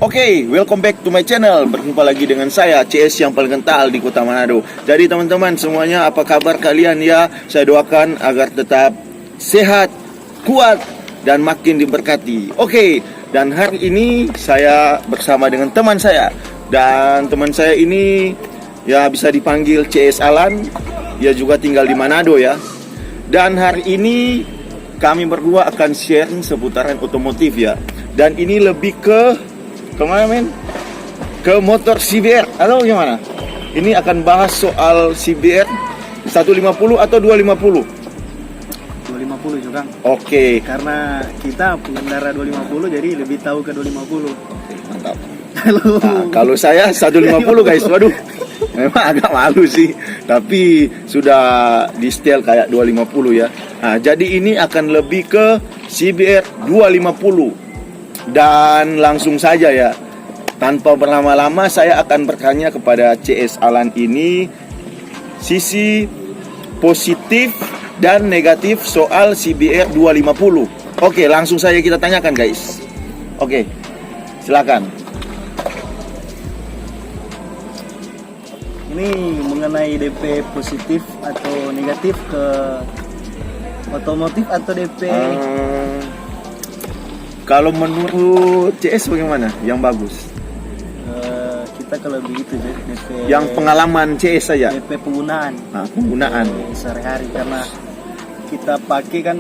Oke, welcome back to my channel. Berjumpa lagi dengan saya, CS yang paling kental di Kota Manado. Jadi teman-teman semuanya, apa kabar kalian ya? Saya doakan agar tetap sehat, kuat, dan makin diberkati. Oke, dan hari ini saya bersama dengan teman saya. Dan teman saya ini ya bisa dipanggil CS Alan. Dia juga tinggal di Manado ya. Dan hari ini kami berdua akan sharing seputaran otomotif ya. Dan ini lebih ke kemana men? Ke motor CBR atau gimana? Ini akan bahas soal CBR 150 atau 250? 250 juga. Oke. Karena kita pengendara 250 jadi lebih tahu ke 250. Oke, mantap. Kalau saya 150 guys, waduh. Memang agak malu sih, tapi sudah di setel kayak 250 ya. Nah, jadi ini akan lebih ke CBR 250. Dan langsung saja ya, tanpa berlama-lama saya akan bertanya kepada CS Alan ini sisi positif dan negatif soal CBR 250. Oke, langsung saja kita tanyakan guys. Oke, silakan. Ini mengenai DP positif atau negatif ke otomotif atau DP Kalau menurut CS bagaimana? Yang bagus? kita kalau begitu DP Yang pengalaman CS saja? DP penggunaan. Nah, penggunaan Sehari-hari, karena kita pakai kan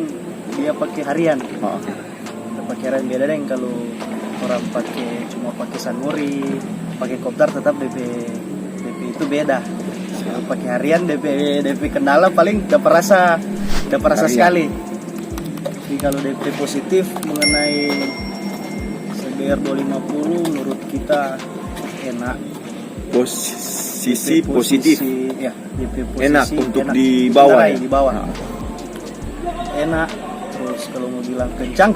dia pakai harian. Oh, okay. Kita pakai harian, beda deh kalau orang pakai cuma pakai sanmori, pakai kopdar, tetap DP itu beda. Kalau pakai harian DP kendala paling dapat rasa sekali. Jadi kalau DP positif mengenai CBR 250 menurut kita enak. Posisi positif. Ya, DP posisi enak untuk dibawa ya? Dibawa. Nah. Enak. Terus kalau mau bilang kencang.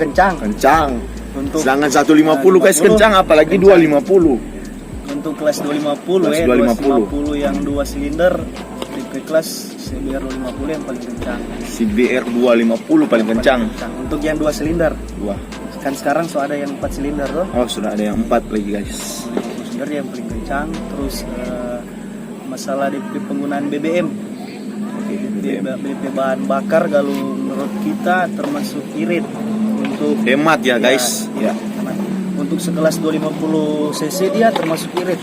Untuk Sedangkan 150 guys kencang, apalagi 250. Untuk kelas 250 kelas 250 yang 2 silinder, DP kelas CBR 250 yang paling kencang. CBR 250 paling kencang. Untuk yang 2 silinder. Wah. Kan sekarang so ada yang 4 silinder loh. Oh, sudah ada yang 4 lagi guys. 2 silinder yang paling kencang. Terus masalah DP penggunaan BBM. DP bahan bakar kalau menurut kita termasuk irit untuk Hemat ya guys. Ya. Untuk sekelas 250 cc dia termasuk irit.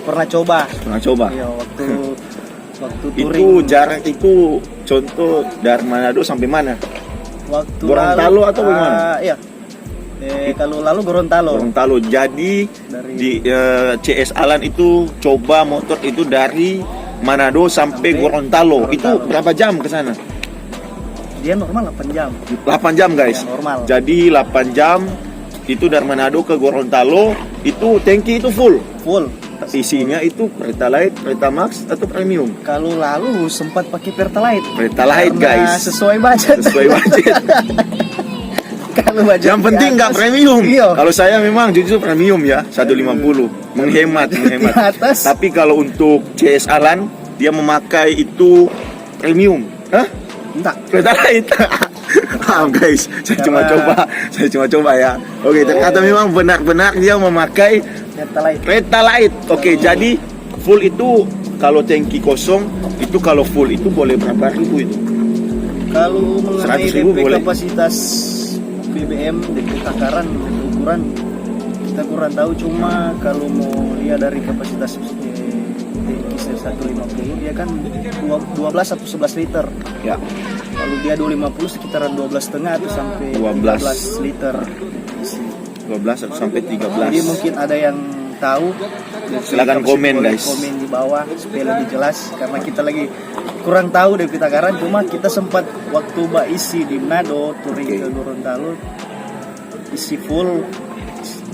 Pernah coba. Ya, waktu touring. Itu jarak itu contoh dari Manado sampai mana? Waktu Gorontalo atau bagaimana? Iya. Kalau lalu Gorontalo. Jadi dari di CS Alan itu coba motor itu dari Manado sampai Gorontalo. Itu berapa jam ke sana? Dia normal 8 jam. 8 jam guys. Ya, normal. Jadi 8 jam itu dari Manado ke Gorontalo, itu tangki itu full. Isinya itu Pertalite, Pertamax atau premium? Kalau lalu sempat pakai Pertalite. Guys. Sesuai budget. Kalau budget yang penting nggak premium. Iyo. Kalau saya memang jujur premium ya, 150. Menghemat. Tapi kalau untuk CS Alan dia memakai itu premium. Hah? Entah. Pertalite. Guys, saya cuma coba ya. Oke, ternyata memang benar-benar dia memakai Pertalite. Oke, jadi full itu kalau tangki kosong itu, kalau full itu boleh berapa ribu itu? Kalau mengenai 100.000 DP boleh. kapasitas BBM, DP takaran, DP ukuran kita kurang tahu, cuma kalau mau lihat dari kapasitas tangki 150 dia kan 12 atau 11 liter. Ya. Kalau dia 250 sekitaran 12,5 atau sampai 13 liter. 12 atau sampai 13. Jadi mungkin ada yang tahu, silakan komen guys. Komen di bawah supaya lebih jelas, karena kita lagi kurang tahu dari takaran. Cuma kita sempat waktu isi di Manado touring ke Gorontalo isi full,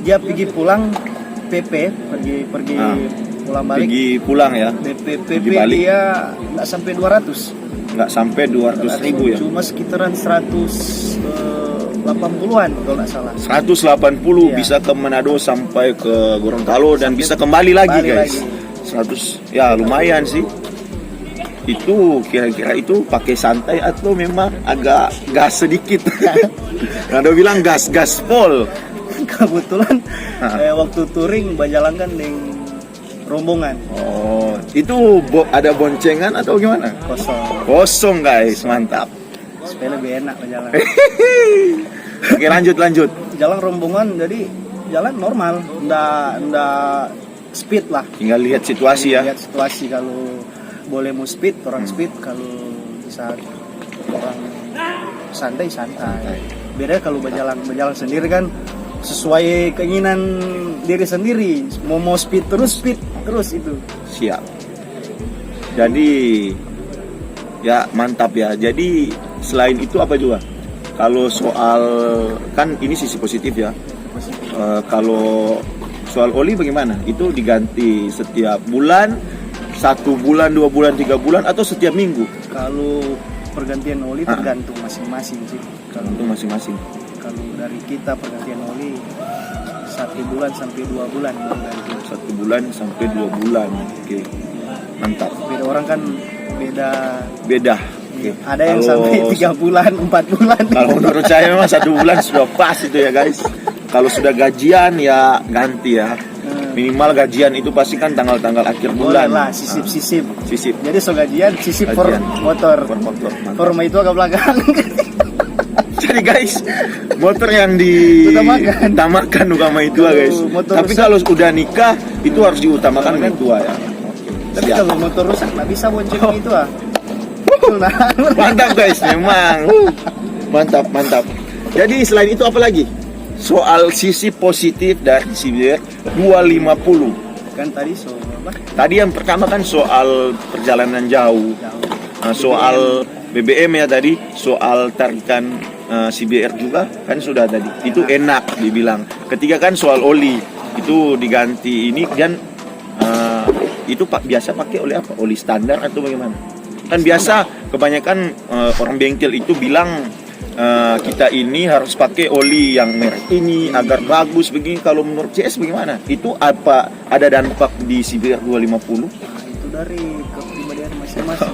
dia pergi pulang PP pergi pulang balik. Pergi pulang ya. PP dia nggak sampai 200. Nggak sampai 200.000 ya. Cuma sekitaran 180-an kalau nggak salah. 180 ya. Bisa ke Manado sampai ke Gorontalo dan bisa kembali lagi guys. 100 ya lumayan sih. Itu kira-kira itu pakai santai atau memang agak gas sedikit? Ada bilang gas full. Kebetulan waktu touring berjalan kan dengan rombongan Oh, itu ada boncengan atau gimana? Kosong guys, mantap. supaya lebih enak berjalan. Oke, lanjut. Jalan rombongan jadi jalan normal, ndak speed lah. Tinggal lihat situasi ya. Lihat situasi, kalau boleh mau speed orang speed, kalau bisa orang santai. Beda kalau berjalan sendiri kan sesuai keinginan diri sendiri, mau speed terus itu. Siap. Jadi ya mantap ya. Jadi selain itu apa juga? Kalau soal kan ini sisi positif ya. Kalau soal oli bagaimana? Itu diganti setiap bulan, 1 bulan, 2 bulan, 3 bulan atau setiap minggu? Kalau pergantian oli tergantung masing-masing sih. Kalau Itu masing-masing. Kalau dari kita pergantian oli 1 bulan sampai 2 bulan mengganti. 1 bulan sampai 2 bulan. Oke. Mantap. Beda orang kan beda. Oke. Ada yang Kalau sampai 3 bulan, 4 bulan. Kalau menurut saya memang 1 bulan sudah pas itu ya guys. Kalau sudah gajian ya ganti ya. Minimal gajian itu pasti kan tanggal-tanggal akhir bulan. Boleh lah, sisip. Sisip. Jadi so gajian sisip for Gajian. motor. For motor. Mantap. Forma itu agak belakang. Jadi guys, motor yang diutamakan utama itu guys. Motor Tapi rusak. kalau udah nikah itu harus diutamakan yang tua ya. Tapi Siap. kalau motor rusak nggak bisa bonceng itu ah. Nah, Mantap guys, memang. Mantap. Jadi selain itu apa lagi? Soal sisi positif dari CBR 250. kan tadi so apa? Tadi yang pertama kan soal perjalanan jauh. Nah, soal BBM ya tadi, soal tarikan CBR juga kan sudah tadi. Itu enak dibilang. Ketiga kan soal oli. Itu diganti ini dan itu biasa pakai oli apa? Oli standar atau bagaimana? Kan biasa kebanyakan orang bengkel itu bilang kita ini harus pakai oli yang merek ini agar bagus begini. Kalau menurut CS bagaimana? Itu apa ada dampak di CBR 250? Itu dari kepribadian masing-masing.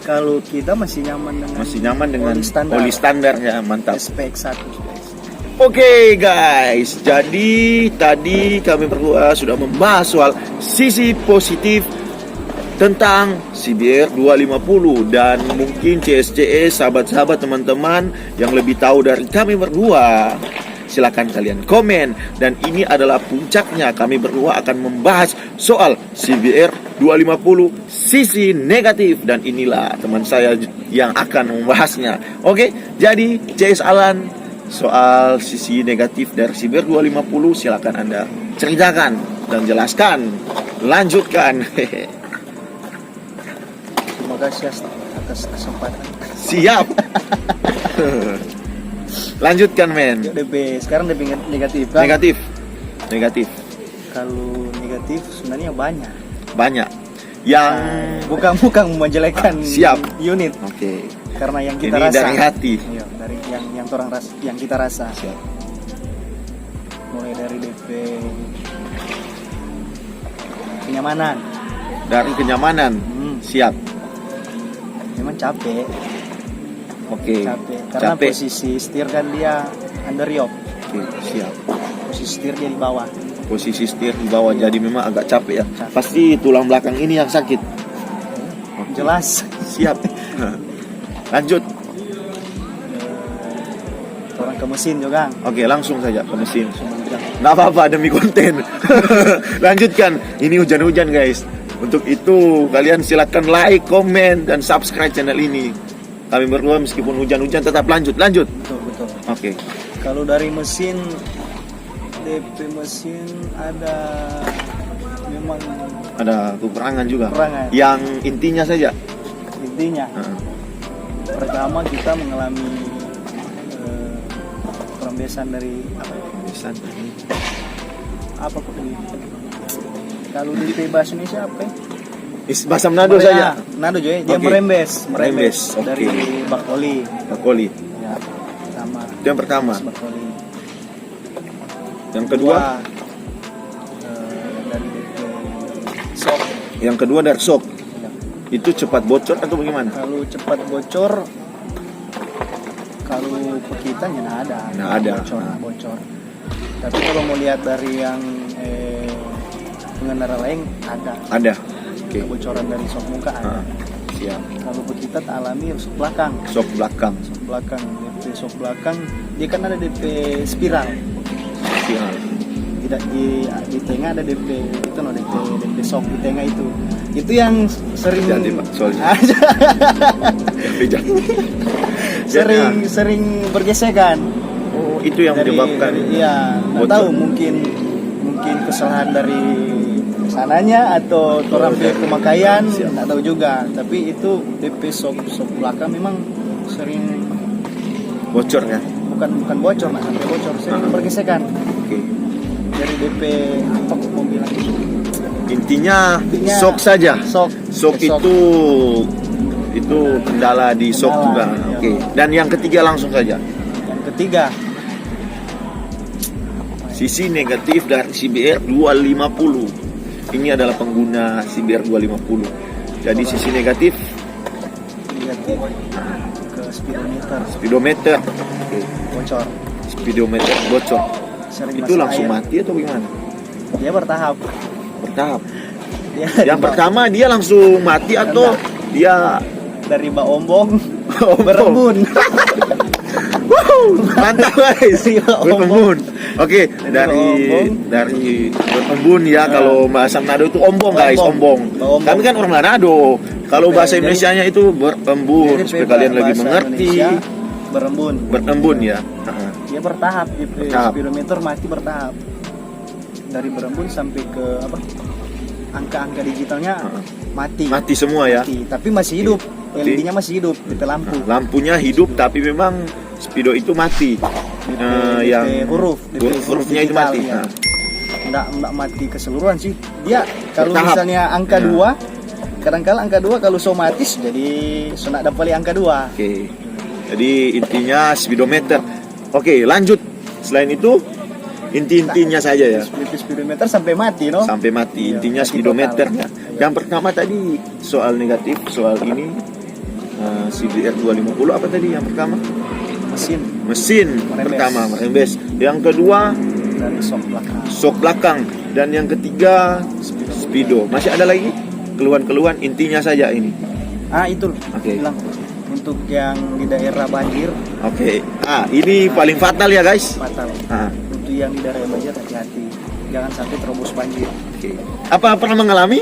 Kalau kita masih nyaman dengan oli standar ya, mantap. SPX 1. Oke guys, jadi tadi kami berdua sudah membahas soal sisi positif tentang CBR 250 dan mungkin CS sahabat-sahabat teman-teman yang lebih tahu dari kami berdua, silakan kalian komen. Dan ini adalah puncaknya, kami berdua akan membahas soal CBR 250 sisi negatif, dan inilah teman saya yang akan membahasnya. Oke, jadi CS Alan, soal sisi negatif dari CBR 250 silakan Anda ceritakan dan jelaskan, lanjutkan. Terima kasih atas kesempatan. Siap. Lanjutkan men. Sekarang DB negatif kan? Negatif. Kalau negatif sebenarnya banyak. Yang bukan menjelekkan siap. unit. Oke. Karena yang kita ini rasa. dari hati. Iya, dari yang orang yang kita rasa. Siap. Mulai dari DP kenyamanan. Dari kenyamanan. Siap. Memang capek. Oke. Karena posisi setir kan dia under yoke. Oke, siap. Posisi setir dia di bawah. Posisi setir di bawah, jadi memang agak capek ya. Capek. Pasti tulang belakang ini yang sakit. Jelas. Siap. Lanjut. Orang ke mesin juga. Oke, langsung saja ke mesin. Nggak apa-apa demi konten. Lanjutkan. Ini hujan-hujan guys. Untuk itu kalian silakan like, komen, dan subscribe channel ini. Kami berdua meskipun hujan-hujan tetap lanjut. Betul. Oke. Kalau dari mesin, DP mesin memang Ada kekurangan juga. Kekurangan. Yang intinya saja. Intinya pertama kita mengalami perembesan dari apa kok ini? Kalau di bahasa Indonesia apa? Bahasa Manado saja. Manado juga, dia Oke. merembes Oke. dari bak oli. Bakoli. Ya, pertama. Itu yang pertama. Bak oli. Yang kedua. Dari shock. Yang kedua dari shock. Ya. Itu cepat bocor atau bagaimana? Kalau cepat bocor, kalau pekitan ya nggak ada. Nggak ada. Bocor. Tapi kalau mau lihat dari yang pengendara lain ada. Ada. Oke. Kebocoran dari sok muka ada. Siap. Kalau pekitan alami sok belakang. Sok belakang. Sok belakang, DP sok belakang, dia kan ada DP spiral. Siap. Tidak di tengah ada DP itu no DP sok di tengah itu. Itu yang sering Jadi Pak, soalnya. sering bergesekan. Oh, itu yang menyebabkan. Iya, nggak tahu mungkin kesalahan dari sananya atau orang pemakaian, nggak tahu juga. Tapi itu DP sok belakang memang sering Bocor ya? bukan bocor, nggak sampai bocor, sering bergesekan. Oke. Dari DP apa kok mau bilang itu? Intinya sok saja. Sok itu kendala di sok juga. Iya. Oke. Dan yang ketiga langsung saja. Yang ketiga, Sisi negatif dari CBR 250. Ini adalah pengguna CBR 250. Jadi sisi negatif ke speedometer speedometer. Oke. bocor. Speedometer bocor. Sering Itu masuk langsung air. mati atau gimana? Dia bertahap. Bertahap. Dia Yang pertama dia langsung mati atau dia dari Mbak Ombong Oh, berembun. mantap guys. Berembun. Oke, Ombong. dari berembun ya kalau bahasa Manado itu ombong guys, ombong. Ombong. Kami kan orang Manado. Kalau bahasa Indonesianya itu berembun Jadi supaya kalian lebih bahasa mengerti. Indonesia, berembun. Berembun ya. Dia bertahap di Bertahap. speedometer mati bertahap. Dari berembun sampai ke apa? Angka-angka digitalnya mati. Mati semua ya. Mati. Tapi masih hidup. LED-nya masih hidup di lampu. Lampunya hidup tapi memang speedo itu mati. Yang hurufnya itu digital, mati. ya. Nggak mati keseluruhan sih. Dia kalau Bertahap. misalnya angka 2, kadang-kala angka 2 kalau otomatis jadi sudah dapat angka 2. Oke. Jadi intinya speedometer. Oke, lanjut. Selain itu inti-intinya saja ya. Speedometer sampai mati, no? Sampai mati. Iya, Intinya mati speedometernya. total. Yang pertama tadi soal negatif, soal ini CBR 250 apa tadi yang pertama? Mesin Merembes. pertama merembes. Yang kedua Dari sok belakang. sok belakang dan yang ketiga speedo. Masih ada lagi keluhan-keluhan intinya saja ini. Itu Oke. bilang untuk yang di daerah banjir Oke. Ini paling fatal ya guys. fatal. Ah, Untuk yang di daerah banjir hati-hati. Jangan sampai terobos banjir. oke. Apa pernah mengalami?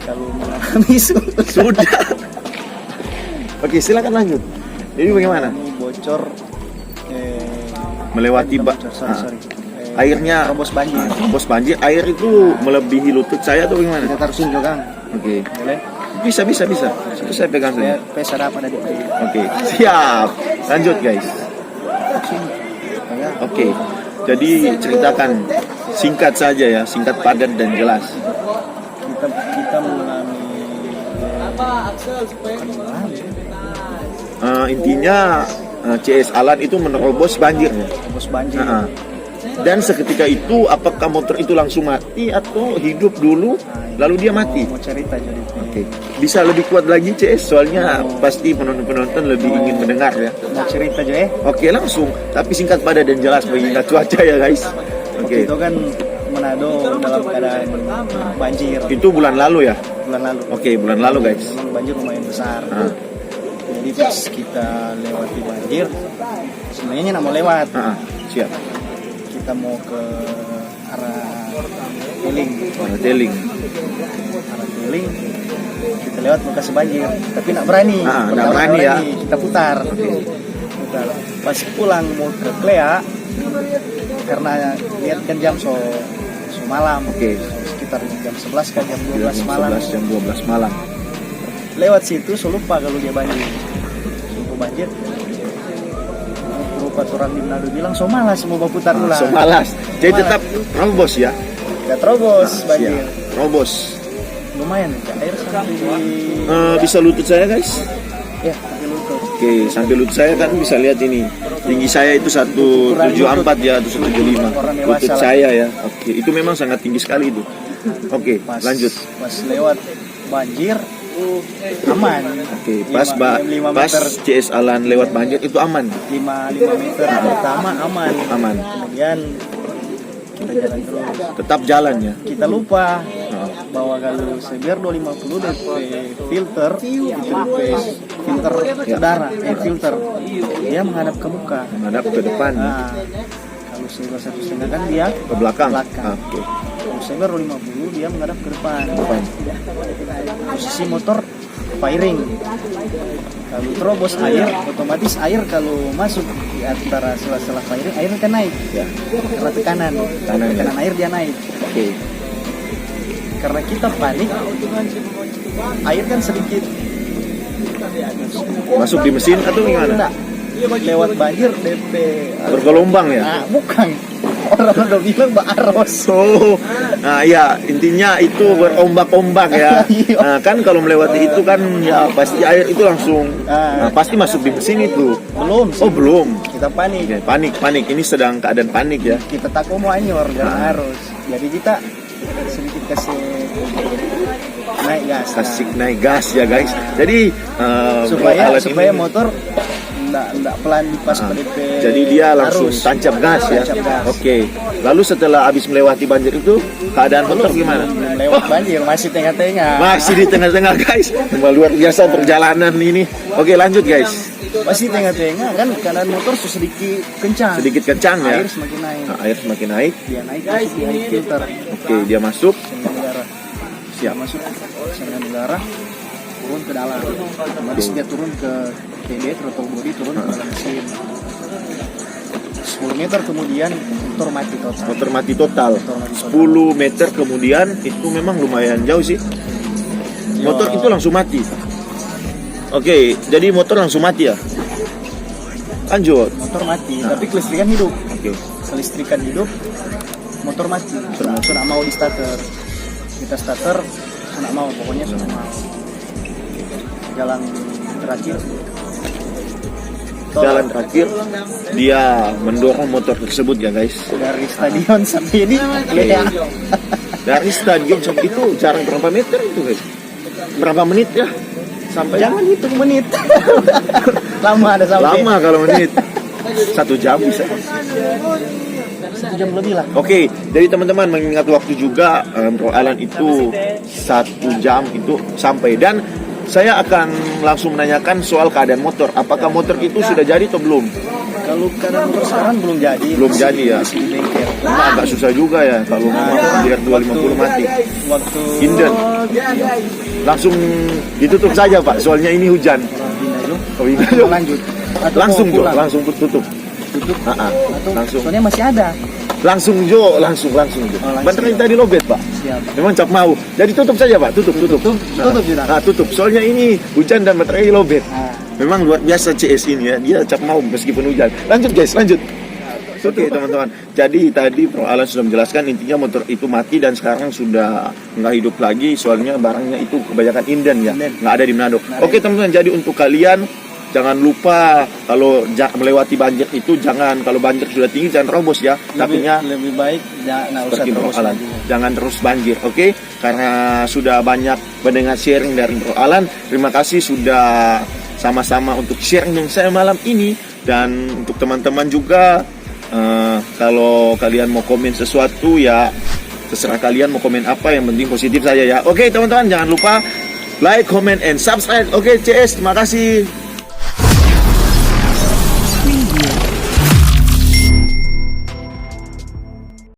Kalau mengalami Sudah. Oke, silakan lanjut. Jadi bagaimana? Ini bocor Melewati bocor, sorry. airnya terobos banjir. terobos banjir. Air itu melebihi lutut saya atau bagaimana? Kita taruh sini juga, Kang. Oke. Boleh? Bisa. Itu saya pegang saja. Peser apa tadi? Oke, siap. Lanjut guys. Sini. Ya. Oke. Jadi ceritakan singkat saja ya, singkat padat dan jelas. Kita mengalami Intinya CS Alan itu menerobos banjirnya. terobos banjir. Dan seketika itu apakah motor itu langsung mati atau hidup dulu lalu dia mati? Mau cerita jadi. Oke. Bisa lebih kuat lagi CS soalnya pasti penonton lebih ingin mendengar ya. Mau cerita aja Oke, langsung tapi singkat padat dan jelas mengingat cuaca ya guys. Oke. Itu kan Manado dalam keadaan banjir Itu bulan lalu ya? bulan lalu. Oke, bulan lalu guys. Memang banjir lumayan besar. Ah. Jadi pas kita lewati banjir, sebenarnya nggak mau lewat. Siap. Kita mau ke arah Teling. Detailing. Arah Teling. Kita lewat bekas banjir, tapi nggak berani. Nggak Pertama berani ya. Kita putar. Putar. Pas pulang mau ke Klea, karena lihat kan jam so malam. Oke. Sekitar jam 11 kan jam 12 malam. Jam 12 malam. Lewat situ so lupa kalau dia banjir. Banjir. Berupa orang di Manado bilang so malas mau putar ulang. So malas. Jadi tetap terobos ya. Gak terobos banjir. Siap. Terobos. Lumayan air sampai di Bisa lutut saya guys. ya sampai lutut. Oke, sampai lutut saya kan bisa lihat ini. Tinggi saya itu 174 ya, atau 175. Lutut saya ya. Oke, itu memang sangat tinggi sekali itu. Oke, lanjut. Pas lewat banjir aman. Oke, pas Lima pas meter. CS Alan lewat banjir itu aman. 5 meter pertama aman. Aman. Kemudian kita jalan terus. Tetap jalan ya. Kita lupa Nah, bahwa kalau CBR 250 DP filter itu DP filter udara, filter dia menghadap ke muka. menghadap ke depan Nah, kalau CBR 1,5 kan dia ke belakang. belakang. Oke. Kalau CBR 250 dia menghadap ke depan. Depan. Posisi motor firing. Kalau terobos air, otomatis air kalau masuk di antara sela-sela firing, air kan naik. Ya. Karena tekanan ya. air dia naik. Oke. Karena kita panik, air kan sedikit Masuk di mesin atau gimana? Enggak. Lewat banjir DP Bergelombang ya. Nah, bukan. Orang udah bilang Mbak Aros. Oh, nah ya intinya itu berombak-ombak ya. Nah, kan kalau melewati itu kan ya pasti air itu langsung pasti masuk di mesin itu. Belum. Oh belum. Kita panik. Oke, panik. Ini sedang keadaan panik ya. Kita takut mau anyor karena arus. Jadi kita sedikit kasih naik gas. Kasih naik gas ya guys. Jadi supaya alat ini- motor enggak pelan di pas PDP. Jadi dia langsung arus. tancap gas ya. Tancap gas. Oke. Lalu setelah habis melewati banjir itu keadaan motor gimana? Belum lewat banjir, masih tengah-tengah. Masih di tengah-tengah guys. Luar biasa perjalanan ini. Oke lanjut guys. Masih tengah-tengah kan keadaan motor sedikit kencang. Sedikit kencang ya. Air semakin naik. Nah, air semakin naik. Dia naik masuk di air filter. Oke dia masuk. Saringan udara. Siap. Masuk saringan udara turun ke dalam. Otomatis dia turun ke TB, throttle body turun ke dalam mesin. 10 meter kemudian motor mati total. Motor mati total. 10 meter kemudian itu memang lumayan jauh sih. Motor itu langsung mati. Oke, jadi motor langsung mati ya. Lanjut. Motor mati, tapi kelistrikan hidup. Oke. Kelistrikan hidup, motor mati. Sudah mau di starter. Kita starter, sudah mau, pokoknya sudah mau. Jalan terakhir. Jalan terakhir dia mendorong motor tersebut ya guys. Dari stadion sampai ini ya. Dari stadion sampai itu jarak berapa meter itu guys? Berapa menit ya? Sampai Jangan hitung menit. Lama ada sampai. lama kalau menit. 1 jam bisa. 1 jam lebih lah. Oke, jadi teman-teman mengingat waktu juga Bro Alan itu 1 jam itu sampai dan saya akan langsung menanyakan soal keadaan motor. Apakah motor itu sudah jadi atau belum? Kalau keadaan motor sekarang belum jadi. Belum jadi ya. Masih di bengkel. Karena agak susah juga ya kalau memang biar 250 mati. Waktu Inden. Langsung ditutup saja Pak, soalnya ini hujan. pindah dulu. Oh, ini Lanjut. Atau langsung mau Jo, pulang? langsung tutup. Tutup. Ah, Atau langsung. soalnya masih ada. Langsung Jo, langsung Jo. langsung. Baterai tadi lobet Pak. Siap. Memang cap mau. Jadi tutup saja Pak, tutup. Tutup juga. Tutup. Soalnya ini hujan dan baterai lobet. Nah, Memang luar biasa CS ini ya. Dia cap mau meskipun hujan. Lanjut guys, lanjut. Oke teman-teman. Jadi tadi Bro Alan sudah menjelaskan intinya motor itu mati dan sekarang sudah nggak hidup lagi. Soalnya barangnya itu kebanyakan inden ya, Inden. nggak ada di Manado. Oke teman-teman. Jadi untuk kalian jangan lupa kalau melewati banjir itu jangan, kalau banjir sudah tinggi jangan terobos ya. Tapinya lebih baik nggak usah seperti Bro terus Alan, lagi. jangan terus banjir, oke? Karena sudah banyak mendengar sharing dari Bro Alan. Terima kasih sudah sama-sama untuk sharing dengan saya malam ini. Dan untuk teman-teman juga, kalau kalian mau komen sesuatu ya terserah kalian mau komen apa, yang penting positif saja ya. Oke teman-teman, jangan lupa like, comment, and subscribe. Oke CS, terima kasih.